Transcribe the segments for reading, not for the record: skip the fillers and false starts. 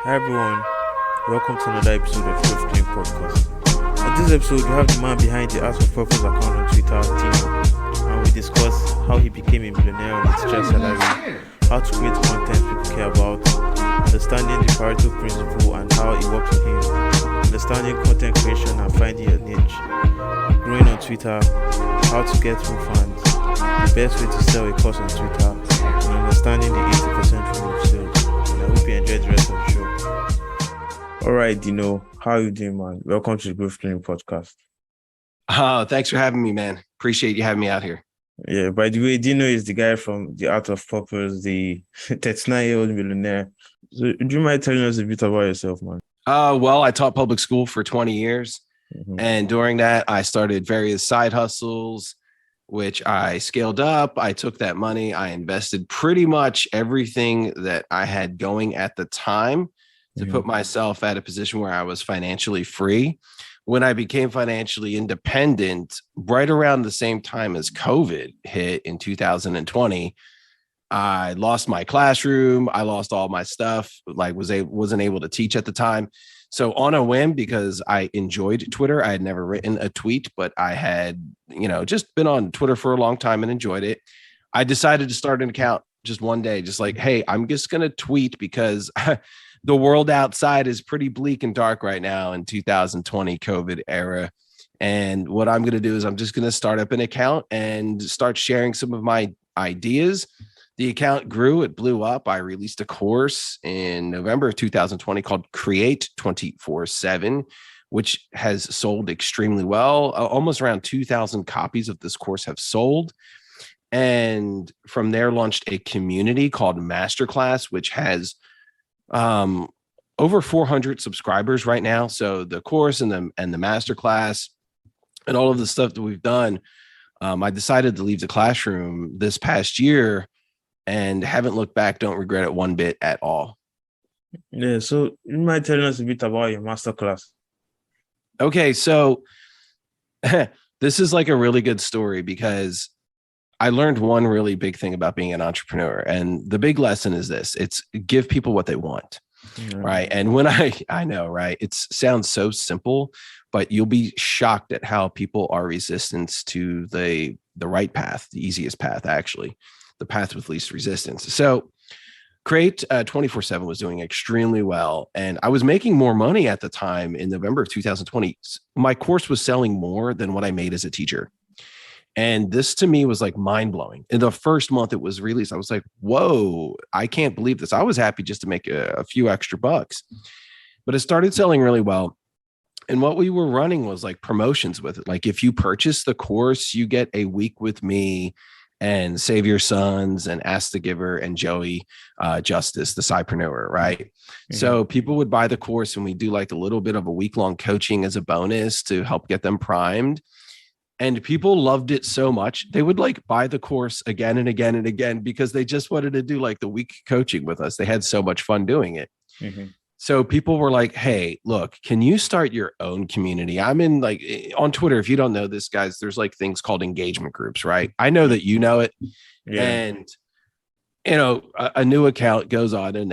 Hi everyone, welcome to another episode of Growth Dream Podcast. On this episode, we have the man behind the Art of Purpose account on Twitter, Dino, and we discuss how he became a millionaire on his chest salary, how to create content people care about, understanding the Pareto principle and how it works for him, understanding content creation and finding your niche, growing on Twitter, how to get more fans, the best way to sell a course on Twitter, and understanding the 80% rule of sales. And I hope you enjoyed the rest of the show. All right, Dino, how are you doing, man? Welcome to the Growth Dream Podcast. Oh, thanks for having me, man. Appreciate you having me out here. Yeah, by the way, Dino is the guy from The Art of Purpose, the 39-year-old millionaire. So, do you mind telling us a bit about yourself, man? Well, I taught public school for 20 years. And during that, I started various side hustles, which I scaled up. I took that money. I invested pretty much everything that I had going at the time to put myself at a position where I was financially free. When I became financially independent, right around the same time as COVID hit in 2020, I lost my classroom. I lost all my stuff, wasn't able to teach at the time. So on a whim, because I enjoyed Twitter, I had never written a tweet, but I had, just been on Twitter for a long time and enjoyed it. I decided to start an account just one day, just like, hey, I'm just going to tweet because the world outside is pretty bleak and dark right now in 2020 COVID era. And what I'm going to do is I'm just going to start up an account and start sharing some of my ideas. The account grew, it blew up. I released a course in November of 2020 called Create 24/7, which has sold extremely well. Almost around 2,000 copies of this course have sold. And from there launched a community called Masterclass, which has over 400 subscribers right now. So the course and the masterclass and all of the stuff that we've done, I decided to leave the classroom this past year and haven't looked back. Don't regret it one bit at all. Yeah, so you might tell us a bit about your masterclass. Okay, so this is like a really good story because I learned one really big thing about being an entrepreneur. And the big lesson is this: it's give people what they want. Right. And when I know, right, it sounds so simple, but you'll be shocked at how people are resistant to the right path, the easiest path, actually, the path with least resistance. So Create 24/7 was doing extremely well. And I was making more money at the time in November of 2020. My course was selling more than what I made as a teacher. And this to me was like mind blowing. In the first month it was released, I was like, whoa, I can't believe this. I was happy just to make a few extra bucks, but it started selling really well. And what we were running was like promotions with it. Like if you purchase the course, you get a week with me and Save Your Sons and Ask the Giver and Joey Justice, the Cypreneur, right? So people would buy the course and we do like a little bit of a week-long coaching as a bonus to help get them primed. And people loved it so much, they would like buy the course again and again and again because they just wanted to do like the week coaching with us. They had so much fun doing it. So people were like, hey, look, can you start your own community? I'm in like on Twitter. If you don't know this, guys, there's like things called engagement groups, right? I know that you know it. Yeah. And, a new account goes on and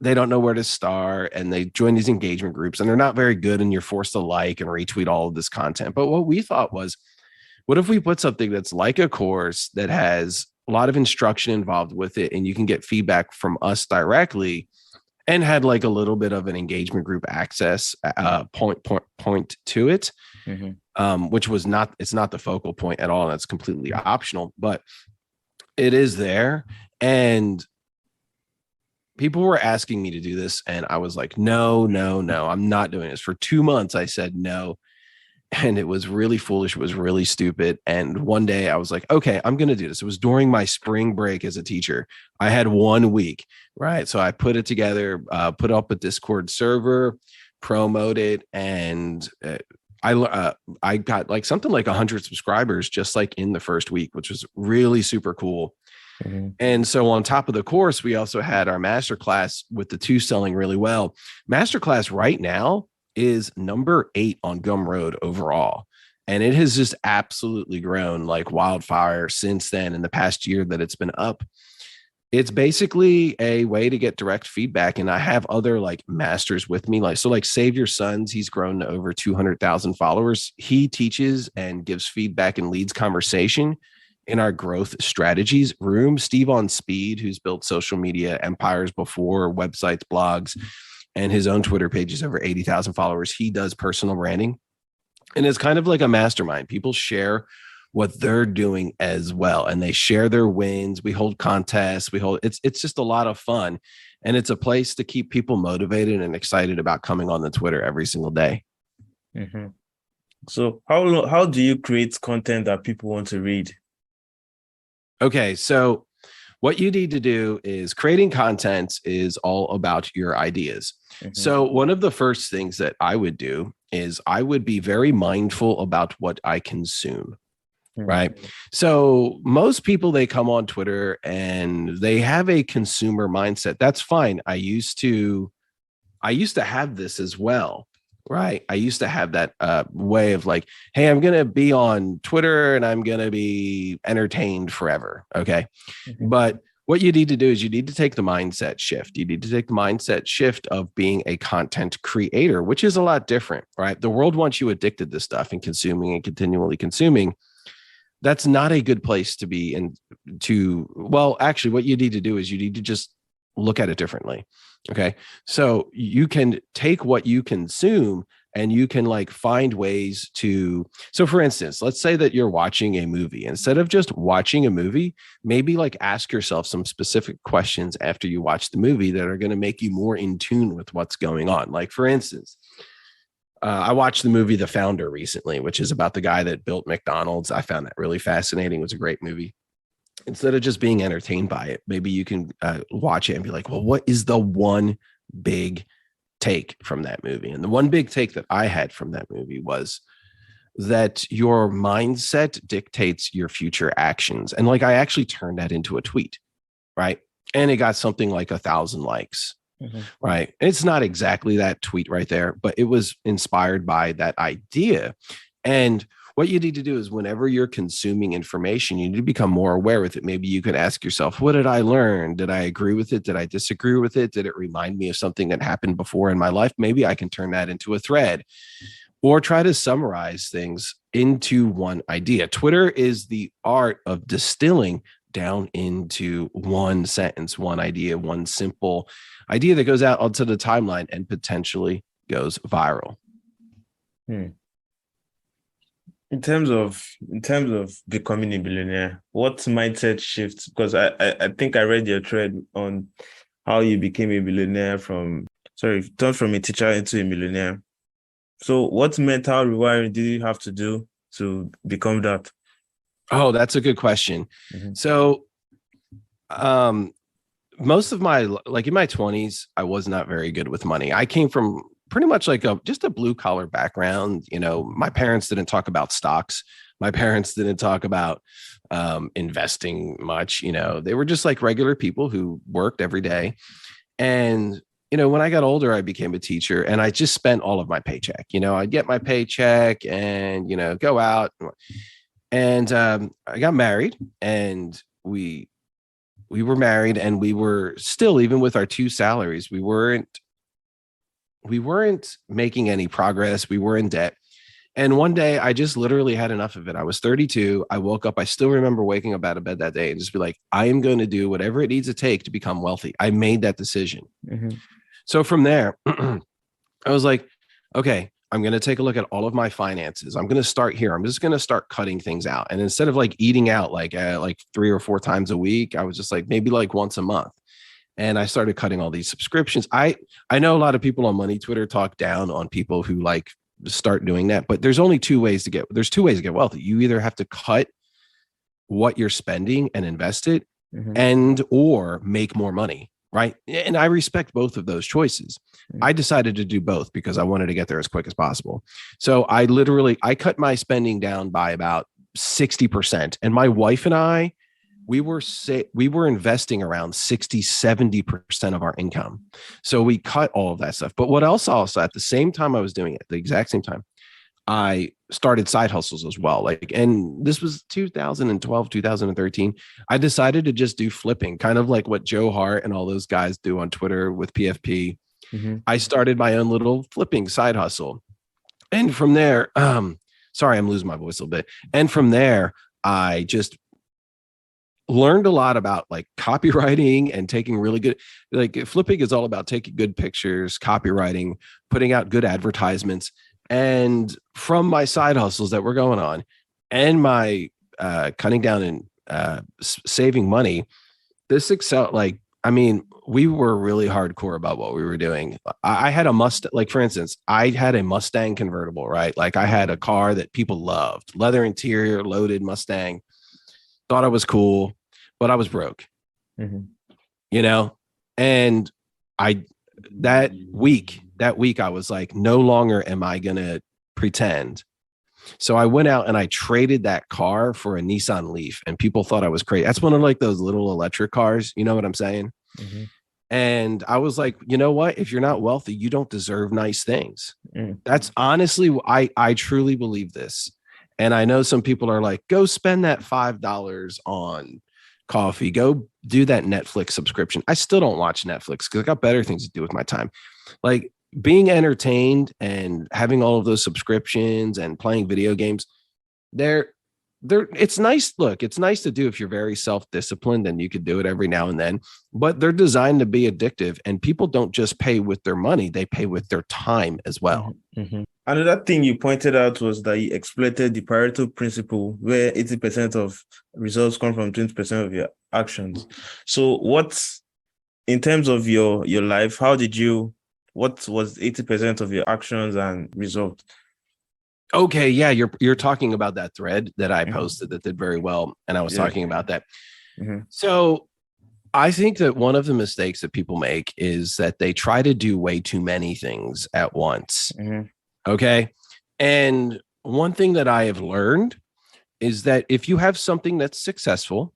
they don't know where to start and they join these engagement groups and they're not very good and you're forced to like and retweet all of this content. But what we thought was, what if we put something that's like a course that has a lot of instruction involved with it and you can get feedback from us directly and had like a little bit of an engagement group access point to it, which was it's not the focal point at all. And it's completely optional, but it is there. And people were asking me to do this. And I was like, no, I'm not doing this. For 2 months, I said no. And it was really foolish. It was really stupid. And one day I was like, okay, I'm going to do this. It was during my spring break as a teacher. I had 1 week, right? So I put it together, put up a Discord server, promote it. And I got like something like 100 subscribers just like in the first week, which was really super cool. And so on top of the course, we also had our masterclass with the two selling really well. Masterclass right now is number 8 on Gumroad overall. And it has just absolutely grown like wildfire since then in the past year that it's been up. It's basically a way to get direct feedback. And I have other like masters with me. Like Save Your Sons, he's grown to over 200,000 followers. He teaches and gives feedback and leads conversation in our growth strategies room. Steve on Speed, who's built social media empires before, websites, blogs, and his own Twitter page is over 80,000 followers. He does personal branding. And it's kind of like a mastermind. People share what they're doing as well, and they share their wins. We hold contests. It's just a lot of fun, and it's a place to keep people motivated and excited about coming on the Twitter every single day. Mm-hmm. So how do you create content that people want to read? Okay, so what you need to do is creating content is all about your ideas. Mm-hmm. So one of the first things that I would do is I would be very mindful about what I consume. Right. So most people, they come on Twitter and they have a consumer mindset. That's fine. I used to have this as well. Right. I used to have that way of like, hey, I'm going to be on Twitter and I'm going to be entertained forever. Okay. Mm-hmm. But what you need to do is you need to take the mindset shift. You need to take the mindset shift of being a content creator, which is a lot different. Right. The world wants you addicted to stuff and consuming and continually consuming. That's not a good place to be. And actually what you need to do is you need to just look at it differently. Okay. So you can take what you consume and you can like find ways to, so for instance, let's say that you're watching a movie. Instead of just watching a movie, maybe like ask yourself some specific questions after you watch the movie that are going to make you more in tune with what's going on. Like for instance, I watched the movie The Founder recently, which is about the guy that built McDonald's. I found that really fascinating. It was a great movie. Instead of just being entertained by it, maybe you can watch it and be like, well, what is the one big take from that movie? And the one big take that I had from that movie was that your mindset dictates your future actions. And like, I actually turned that into a tweet, right? And it got something like 1,000 likes. Mm-hmm. Right. It's not exactly that tweet right there, but it was inspired by that idea. And what you need to do is whenever you're consuming information, you need to become more aware with it. Maybe you could ask yourself, what did I learn? Did I agree with it? Did I disagree with it? Did it remind me of something that happened before in my life? Maybe I can turn that into a thread or try to summarize things into one idea. Twitter is the art of distilling down into one sentence, one idea, one simple idea that goes out onto the timeline and potentially goes viral. In terms of becoming a billionaire, what mindset shifts? Because I think I read your thread on how you became a billionaire turned from a teacher into a millionaire. So what mental rewiring did you have to do to become that? Oh, that's a good question. Mm-hmm. So, most of my, like in my 20s, I was not very good with money. I came from pretty much like just a blue collar background. You know, my parents didn't talk about stocks. My parents didn't talk about investing much. You know, they were just like regular people who worked every day. And, you know, when I got older, I became a teacher and I just spent all of my paycheck. You know, I'd get my paycheck and, you know, go out. And I got married and we were married and we were still, even with our two salaries, we weren't making any progress. We were in debt. And one day I just literally had enough of it. I was 32. I woke up. I still remember waking up out of bed that day and just be like, I am going to do whatever it needs to take to become wealthy. I made that decision. Mm-hmm. So from there, I was like, okay, I'm going to take a look at all of my finances. I'm going to start here. I'm just going to start cutting things out. And instead of like eating out like 3 or 4 times a week, I was just like maybe like once a month. And I started cutting all these subscriptions. I know a lot of people on Money Twitter talk down on people who like start doing that, but there's two ways to get wealthy. You either have to cut what you're spending and invest it, mm-hmm. and or make more money. Right. And I respect both of those choices. I decided to do both because I wanted to get there as quick as possible. So I cut my spending down by about 60%. And my wife and I, we were investing around 60-70% of our income. So we cut all of that stuff. But what else also at the same time I was doing it, the exact same time, I started side hustles as well. Like, and this was 2012, 2013. I decided to just do flipping, kind of like what Joe Hart and all those guys do on Twitter with PFP. I started my own little flipping side hustle. And from there, sorry, I'm losing my voice a little bit. And from there, I just learned a lot about like copywriting and taking really good, like flipping is all about taking good pictures, copywriting, putting out good advertisements. And from my side hustles that were going on and my cutting down and saving money, this excel, like, I mean, we were really hardcore about what we were doing. I had a Mustang, like for instance, I had a Mustang convertible, right? Like I had a car that people loved, leather interior, loaded Mustang, thought I was cool, but I was broke, you know? And that week, I was like, no longer am I going to pretend. So I went out and I traded that car for a Nissan Leaf, and people thought I was crazy. That's one of like those little electric cars. You know what I'm saying? And I was like, you know what? If you're not wealthy, you don't deserve nice things. That's honestly, I truly believe this. And I know some people are like, go spend that $5 on coffee, go do that Netflix subscription. I still don't watch Netflix because I got better things to do with my time. Like being entertained and having all of those subscriptions and playing video games, it's nice. Look, it's nice to do if you're very self-disciplined and you could do it every now and then, but they're designed to be addictive, and people don't just pay with their money, they pay with their time as well. Another thing you pointed out was that you exploited the Pareto principle, where 80% of results come from 20% of your actions. So in terms of your life, what was 80% of your actions and result? Okay, yeah, you're talking about that thread that I posted that did very well, and I was talking about that. So I think that one of the mistakes that people make is that they try to do way too many things at once. Okay, and one thing that I have learned is that if you have something that's successful,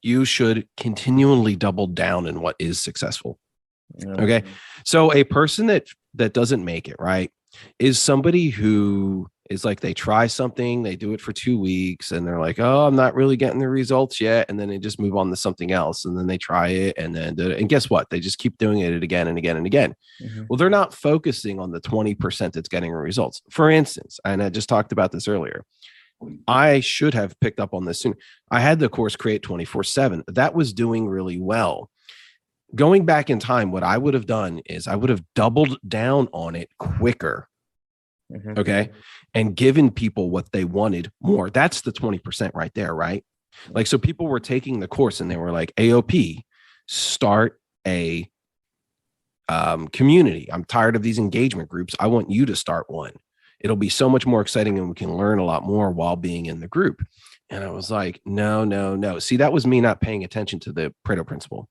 you should continually double down in what is successful. Okay, so a person that doesn't make it, right, is somebody who is like, they try something, they do it for 2 weeks, and they're like, oh, I'm not really getting the results yet. And then they just move on to something else. And then they try it. And guess what? They just keep doing it again and again and again. Well, they're not focusing on the 20% that's getting results. For instance, and I just talked about this earlier, I should have picked up on this soon. I had the course Create 24/7. That was doing really well. Going back in time, what I would have done is I would have doubled down on it quicker. Okay. And given people what they wanted more. That's the 20% right there, right? Like, so people were taking the course and they were like, AOP, start a community. I'm tired of these engagement groups. I want you to start one. It'll be so much more exciting and we can learn a lot more while being in the group. And I was like, no. See, that was me not paying attention to the Pareto principle.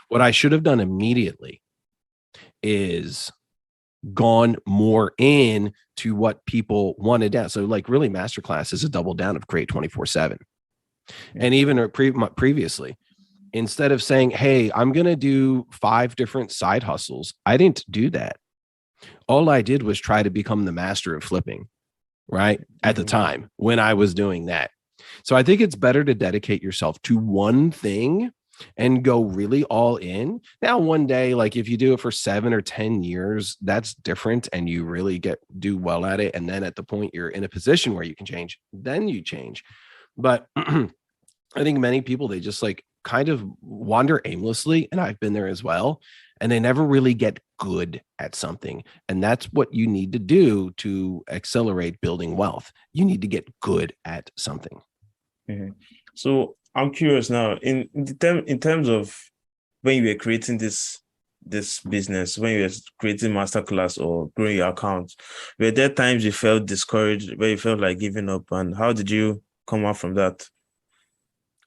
What I should have done immediately is gone more in to what people wanted down. So like really masterclass is a double down of Create 24/7. And even previously, instead of saying, hey, I'm going to do 5 different side hustles, I didn't do that. All I did was try to become the master of flipping, right? At the time when I was doing that. So I think it's better to dedicate yourself to one thing and go really all in. Now, one day, like if you do it for 7 or 10 years, that's different and you really do well at it. And then at the point you're in a position where you can change, then you change. But I think many people, they just like kind of wander aimlessly. And I've been there as well. And they never really get good at something. And that's what you need to do to accelerate building wealth. You need to get good at something. So I'm curious now, in terms of when you were creating this business, when you were creating masterclass or growing your account, were there times you felt discouraged, where you felt like giving up, and how did you come out from that?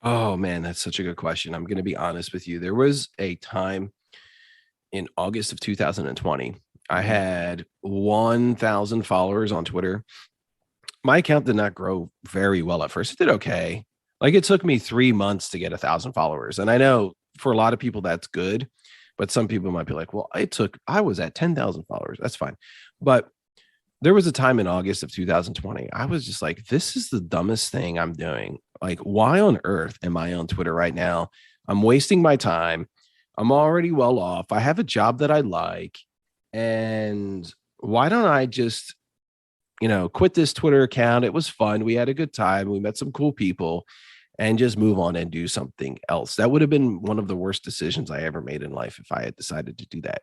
Oh man, that's such a good question. I'm going to be honest with you. There was a time in August of 2020, I had 1,000 followers on Twitter. My account did not grow very well at first. It did okay. Like it took me 3 months to get 1,000 followers. And I know for a lot of people that's good, but some people might be like, well, I was at 10,000 followers. That's fine. But there was a time in August of 2020. I was just like, this is the dumbest thing I'm doing. Like, why on earth am I on Twitter right now? I'm wasting my time. I'm already well off. I have a job that I like. And why don't I just, quit this Twitter account? It was fun. We had a good time. We met some cool people and just move on and do something else. That would have been one of the worst decisions I ever made in life if I had decided to do that.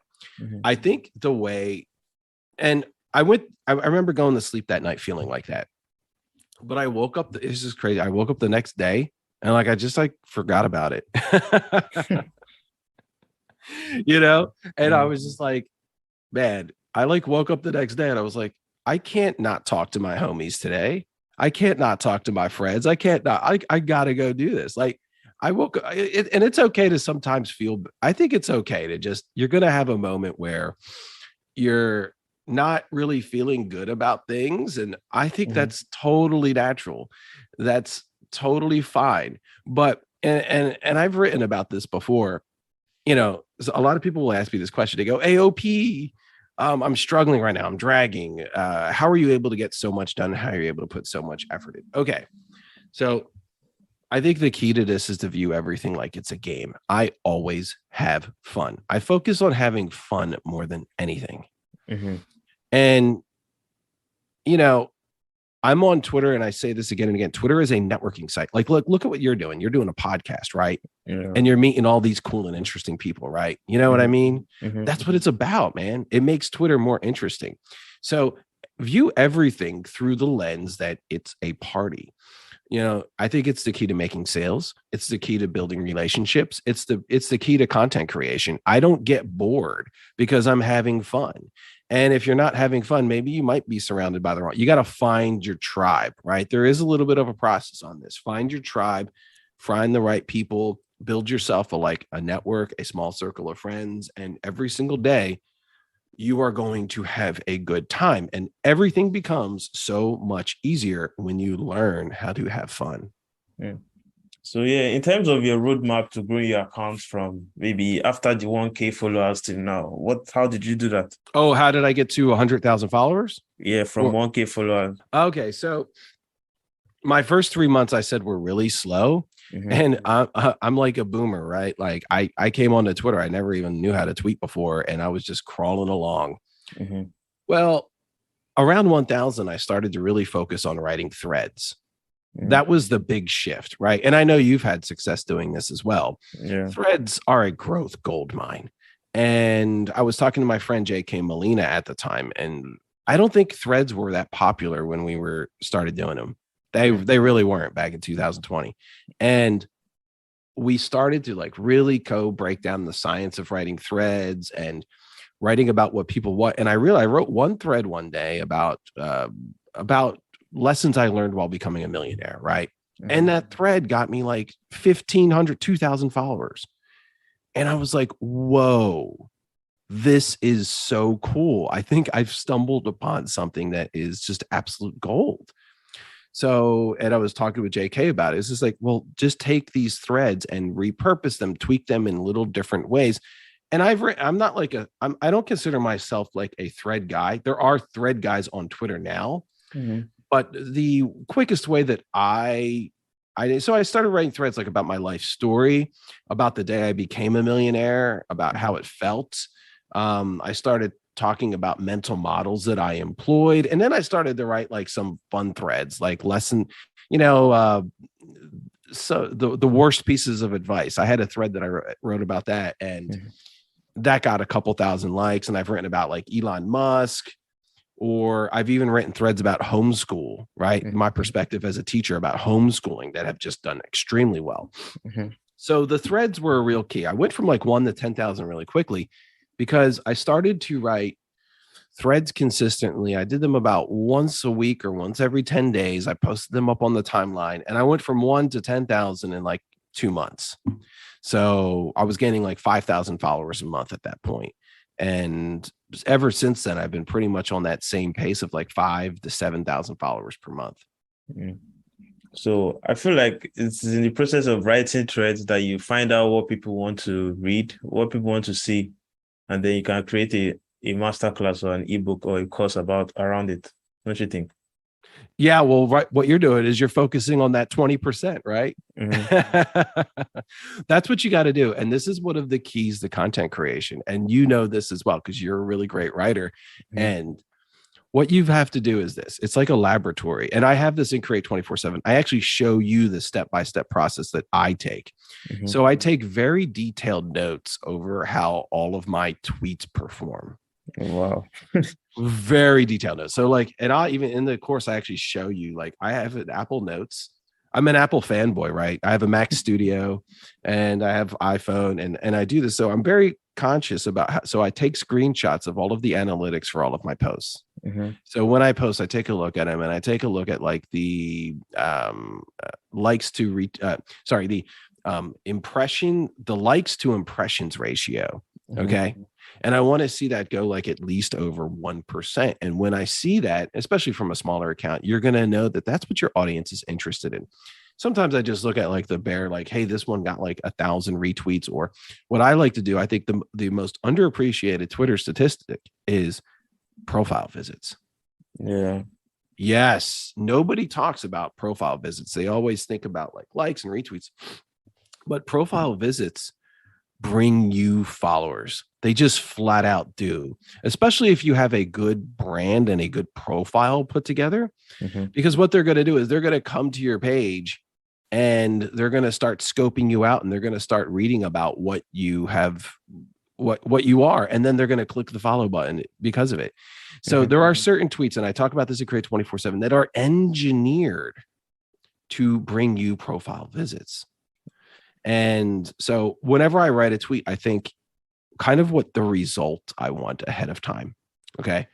I think the way, and I remember going to sleep that night feeling like that. But I woke up, this is crazy. I woke up the next day and I just forgot about it. And I was just like, man, I woke up the next day and I was like, I can't not talk to my homies today. I can't not talk to my friends. I can't not, I gotta go do this. I woke up, and it's okay to sometimes feel, I think it's okay to just, you're going to have a moment where you're not really feeling good about things. And I think that's totally natural. That's totally fine. But, and I've written about this before, a lot of people will ask me this question. They go, AOP, I'm struggling right now. I'm dragging. How are you able to get so much done? How are you able to put so much effort in? Okay. So I think the key to this is to view everything like it's a game. I always have fun. I focus on having fun more than anything. And, I'm on Twitter, and I say this again and again. Twitter is a networking site. Look at what you're doing. You're doing a podcast, right? Yeah. And you're meeting all these cool and interesting people, right? You know what I mean? That's what it's about, man. It makes Twitter more interesting. So view everything through the lens that it's a party. I think it's the key to making sales. It's the key to building relationships. It's the key to content creation. I don't get bored because I'm having fun. And if you're not having fun, maybe you might be surrounded by the wrong. You got to find your tribe, right? There is a little bit of a process on this. Find your tribe, find the right people, build yourself a network, a small circle of friends. And every single day, you are going to have a good time. And everything becomes so much easier when you learn how to have fun. Yeah. So in terms of your roadmap to growing your accounts from maybe after the 1K followers till now, how did you do that? Oh, how did I get to 100,000 followers? Yeah, from 1K followers. Okay, so my first 3 months I said were really slow. And I'm like a boomer, right? Like I came onto Twitter. I never even knew how to tweet before. And I was just crawling along. Well, around 1,000, I started to really focus on writing threads. That was the big shift, right? And I know you've had success doing this as well. Yeah. Threads are a growth gold mine. And I was talking to my friend J.K. Molina at the time. And I don't think threads were that popular when we started doing them. They really weren't back in 2020. And we started to really break down the science of writing threads and writing about what people want. And I wrote one thread one day about lessons I learned while becoming a millionaire, right? And that thread got me 1,500, 2,000 followers. And I was like, whoa, this is so cool. I think I've stumbled upon something that is just absolute gold. So, and I was talking with JK about it. It's just well, just take these threads and repurpose them, tweak them in little different ways. And I'm not I don't consider myself a thread guy. There are thread guys on Twitter now, but the quickest way that so I started writing threads about my life story, about the day I became a millionaire, about how it felt. I started talking about mental models that I employed. And then I started to write some fun threads, lesson, so the worst pieces of advice. I had a thread that I wrote about that, and that got a couple thousand likes. And I've written about Elon Musk, or I've even written threads about homeschool, right? My perspective as a teacher about homeschooling that have just done extremely well. So the threads were a real key. I went from 1 to 10,000 really quickly, because I started to write threads consistently. I did them about once a week or once every 10 days. I posted them up on the timeline, and I went from 1 to 10,000 in 2 months. So I was gaining 5,000 followers a month at that point. And ever since then, I've been pretty much on that same pace of 5,000 to 7,000 followers per month. So I feel like it's in the process of writing threads that you find out what people want to read, what people want to see. And then you can create a masterclass or an ebook or a course around it, don't you think? Yeah, well, right. What you're doing is you're focusing on that 20%, right? Mm-hmm. That's what you got to do. And this is one of the keys to content creation. And you know this as well, because you're a really great writer. Mm-hmm. And what you have to do is this. It's like a laboratory. And I have this in Create 24/7. I actually show you the step-by-step process that I take. Mm-hmm. So I take very detailed notes over how all of my tweets perform. Wow. Very detailed notes. So like, and I even in the course, I actually show you, like, I have an Apple Notes. I'm an Apple fanboy, right? I have a Mac Studio and I have iPhone and I do this. So I'm very conscious about how, so I take screenshots of all of the analytics for all of my posts. Mm-hmm. So when I post, I take a look at them and I take a look at like the likes to the likes to impressions ratio. Okay. Mm-hmm. And I want to see that go like at least over 1%. And when I see that, especially from a smaller account, you're going to know that that's what your audience is interested in. Sometimes I just look at like the bare, like, hey, this one got like 1,000 retweets. Or what I like to do, I think the most underappreciated Twitter statistic is profile visits. Yeah. Yes. Nobody talks about profile visits. They always think about like likes and retweets, but profile visits bring you followers. They just flat out do, especially if you have a good brand and a good profile put together. Mm-hmm. Because what they're going to do is they're going to come to your page and they're going to start scoping you out and they're going to start reading about what you have, what you are. And then they're going to click the follow button because of it. So mm-hmm. There are certain tweets, and I talk about this at Create 24/7, that are engineered to bring you profile visits. And so whenever I write a tweet, I think kind of what the result I want ahead of time. Okay.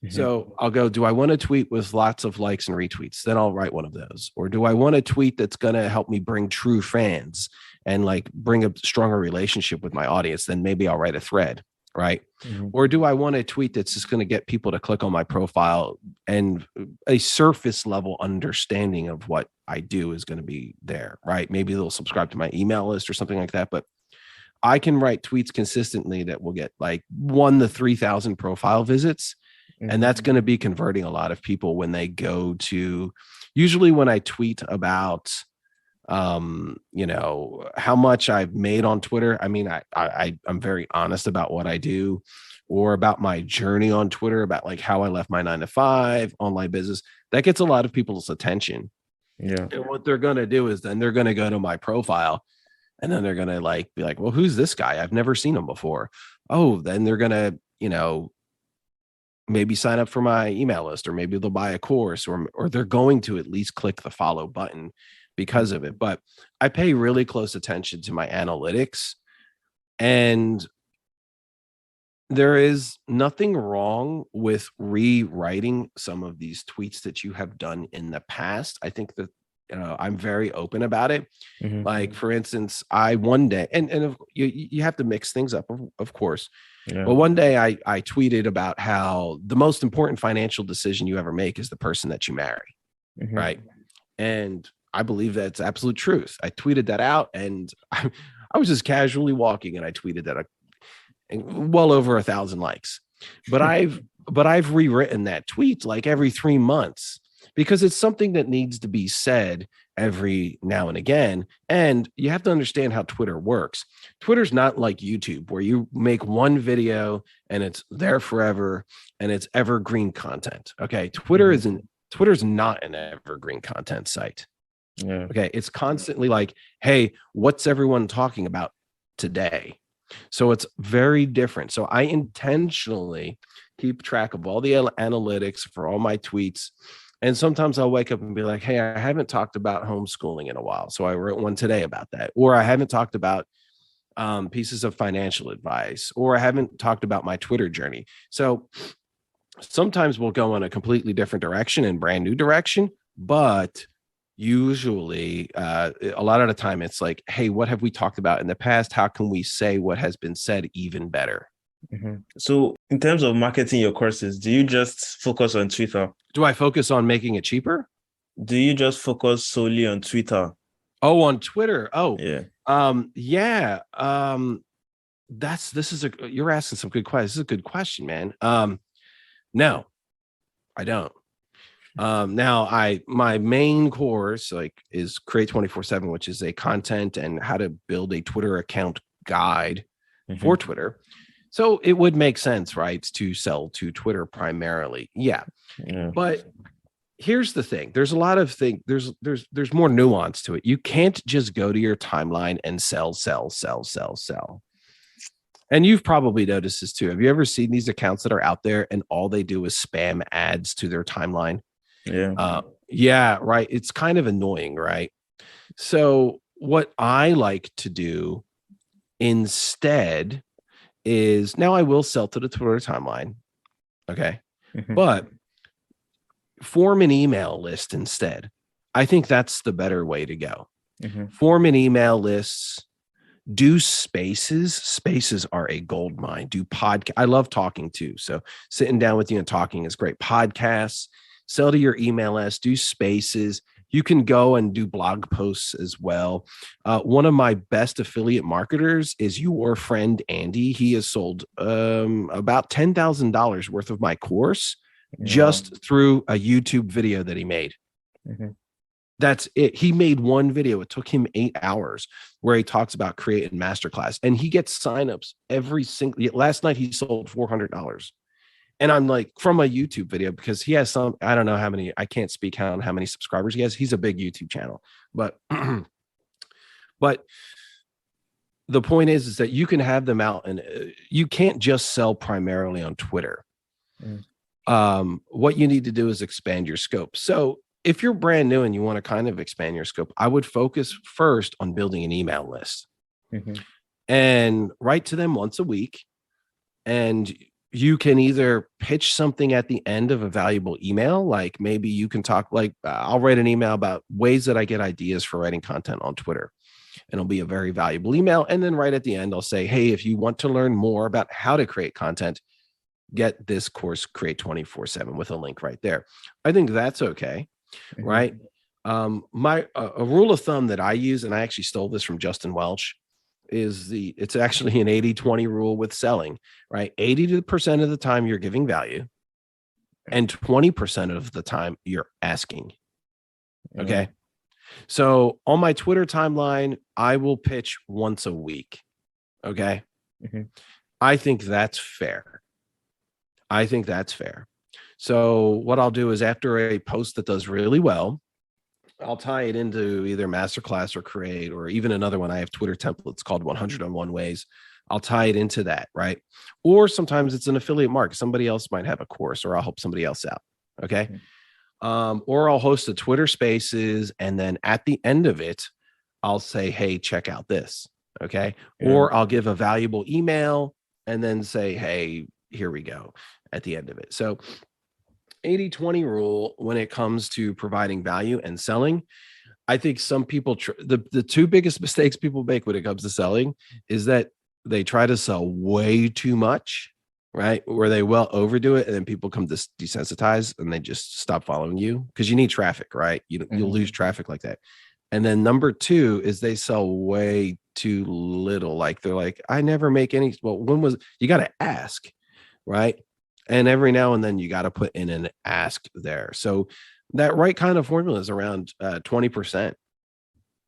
Mm-hmm. So I'll go, do I want to tweet with lots of likes and retweets? Then I'll write one of those. Or do I want a tweet that's going to help me bring true fans and like bring a stronger relationship with my audience? Then maybe I'll write a thread. Right. Mm-hmm. Or do I want a tweet that's just going to get people to click on my profile and a surface level understanding of what I do is going to be there, right? Maybe they'll subscribe to my email list or something like that. But I can write tweets consistently that will get like 1,000 to 3,000 profile visits. Mm-hmm. And that's going to be converting a lot of people when they go to, usually when I tweet about, how much I've made on Twitter. I mean, I'm very honest about what I do, or about my journey on Twitter, about like how I left my 9-to-5 online business. That gets a lot of people's attention. Yeah. And what they're going to do is then they're going to go to my profile and then they're going to like be like, well, who's this guy? I've never seen him before. Oh, then they're going to, maybe sign up for my email list, or maybe they'll buy a course, or they're going to at least click the follow button because of it. But I pay really close attention to my analytics, and there is nothing wrong with rewriting some of these tweets that you have done in the past. I think that I'm very open about it. Mm-hmm. Like, for instance, I one day, and you have to mix things up, of course. Yeah. But one day I tweeted about how the most important financial decision you ever make is the person that you marry. Mm-hmm. Right. And I believe that's absolute truth. I tweeted that out, and I was just casually walking and I tweeted that well over 1,000 likes, but I've rewritten that tweet like every 3 months, because it's something that needs to be said every now and again. And you have to understand how Twitter works. Twitter's not like YouTube, where you make one video and it's there forever and it's evergreen content. Okay. Twitter's not an evergreen content site. Yeah. Okay. It's constantly like, hey, what's everyone talking about today? So it's very different. So I intentionally keep track of all the analytics for all my tweets. And sometimes I'll wake up and be like, hey, I haven't talked about homeschooling in a while. So I wrote one today about that. Or I haven't talked about pieces of financial advice, or I haven't talked about my Twitter journey. So sometimes we'll go in a completely different direction and brand new direction, but usually a lot of the time it's like, hey, what have we talked about in the past? How can we say what has been said even better? Mm-hmm. So in terms of marketing your courses, do you just focus on Twitter? Do I focus on making it cheaper? Do you just focus solely on Twitter? Oh, on Twitter. Oh, yeah. Yeah. you're asking some good questions. This is a good question, man. No, I don't. Now my main course is Create 24/7, which is a content and how to build a Twitter account guide for Twitter. So it would make sense, right, to sell to Twitter primarily. Yeah. But here's the thing. There's a lot of things. There's more nuance to it. You can't just go to your timeline and sell. And you've probably noticed this too. Have you ever seen these accounts that are out there and all they do is spam ads to their timeline? Yeah, right. It's kind of annoying, right? So what I like to do instead is, now I will sell to the Twitter timeline. Okay. But form an email list instead. I think that's the better way to go. Form an email lists. Do spaces. Spaces are a gold mine. Do podcast. I love talking too. So sitting down with you and talking is great. Podcasts. Sell to your email list. Do spaces. You can go and do blog posts as well. One of my best affiliate marketers is your friend Andy. He has sold about $10,000 worth of my course just through a YouTube video that he made. That's it. He made one video. It took him 8 hours where he talks about creating masterclass, and he gets signups every single. Last night he sold $400, and I'm like, from a YouTube video, because he has some. I don't know how many. I can't speak on how many subscribers he has. He's a big YouTube channel, but but the point is that you can have them out, and you can't just sell primarily on Twitter. What you need to do is expand your scope. So if you're brand new and you want to kind of expand your scope, I would focus first on building an email list and write to them once a week. And you can either pitch something at the end of a valuable email, like maybe you can talk, like I'll write an email about ways that I get ideas for writing content on Twitter. And it'll be a very valuable email. And then right at the end, I'll say, hey, if you want to learn more about how to create content, get this course, Create 24/7, with a link right there. I think that's okay. Right. A rule of thumb that I use, and I actually stole this from Justin Welch, is it's actually an 80-20 rule with selling, right? 80% of the time you're giving value and 20% of the time you're asking. Okay. So on my Twitter timeline, I will pitch once a week. Okay. I think that's fair. So what I'll do is, after a post that does really well, I'll tie it into either Masterclass or Create, or even another one. I have Twitter templates called 101 Ways. I'll tie it into that, right? Or sometimes it's an affiliate market. Somebody else might have a course, or I'll help somebody else out. Okay. Or I'll host a Twitter Spaces, and then at the end of it, I'll say, hey, check out this. Okay. Or I'll give a valuable email and then say, hey, here we go at the end of it. So 80-20 rule when it comes to providing value and selling. I think some people, the two biggest mistakes people make when it comes to selling is that they try to sell way too much, right? Where they well overdo it, and then people come desensitized and they just stop following you, because you need traffic, right? You'll lose traffic like that. And then number two is they sell way too little. Like they're like, I never make any. Well, you got to ask, right? And every now and then you got to put in an ask there. So that right kind of formula is around 20%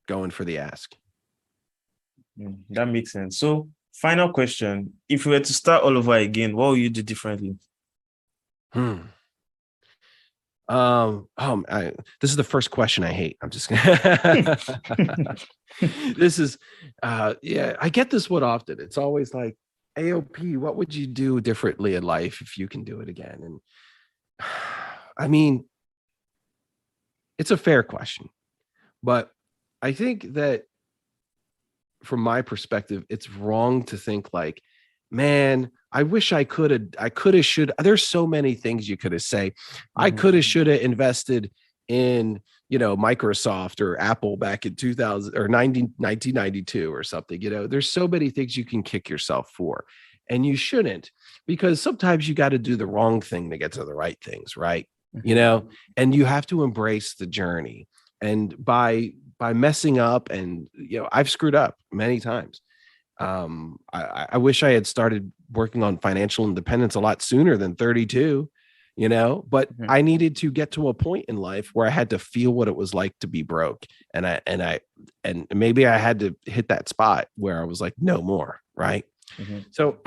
going for the ask. That makes sense. So final question, if you were to start all over again, what would you do differently? This is the first question I hate. I'm just gonna this is I get this one often. It's always like, AOP, what would you do differently in life if you can do it again? And I mean, it's a fair question, but I think that from my perspective, it's wrong to think like, man, I wish I could have, should. There's so many things you could have say. I could have, should have invested in, Microsoft or Apple back in 2000 or 1992 or something. There's so many things you can kick yourself for, and you shouldn't, because sometimes you got to do the wrong thing to get to the right things, right? And you have to embrace the journey. And by messing up, and I've screwed up many times, I wish I had started working on financial independence a lot sooner than 32, but I needed to get to a point in life where I had to feel what it was like to be broke. And maybe I had to hit that spot where I was like, no more. Right. So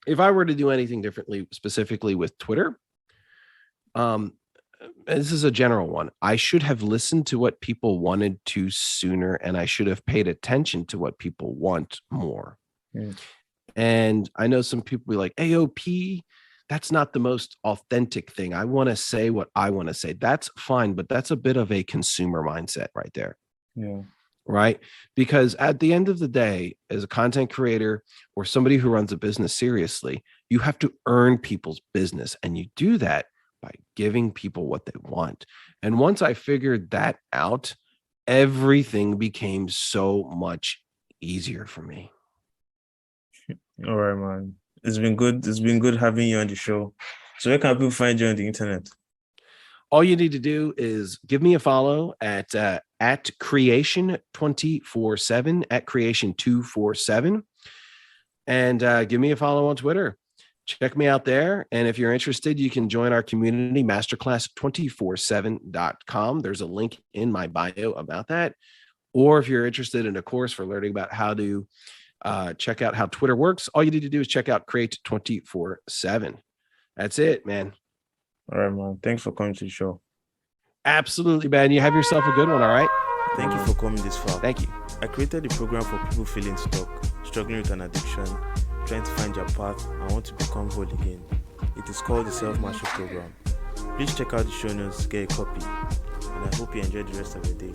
if I were to do anything differently, specifically with Twitter, this is a general one. I should have listened to what people wanted to sooner, and I should have paid attention to what people want more. And I know some people be like, AOP, that's not the most authentic thing. I want to say what I want to say. That's fine, but that's a bit of a consumer mindset right there. Yeah. Right? Because at the end of the day, as a content creator or somebody who runs a business seriously, you have to earn people's business, and you do that by giving people what they want. And once I figured that out, everything became so much easier for me. All right, man. It's been good. It's been good having you on the show. So where can people find you on the internet? All you need to do is give me a follow at creation 24/7 at creation 247, and give me a follow on Twitter. Check me out there. And if you're interested, you can join our community, masterclass247.com. There's a link in my bio about that. Or if you're interested in a course for learning about how to check out how Twitter works, all you need to do is check out Create 24/7. That's it, man. All right, man. Thanks for coming to the show. Absolutely, man. You have yourself a good one, all right? Thank you for coming this far. Thank you. I created the program for people feeling stuck, struggling with an addiction, trying to find their path, and want to become whole again. It is called the Self-Mastery Program. Please check out the show notes to get a copy, and I hope you enjoy the rest of your day.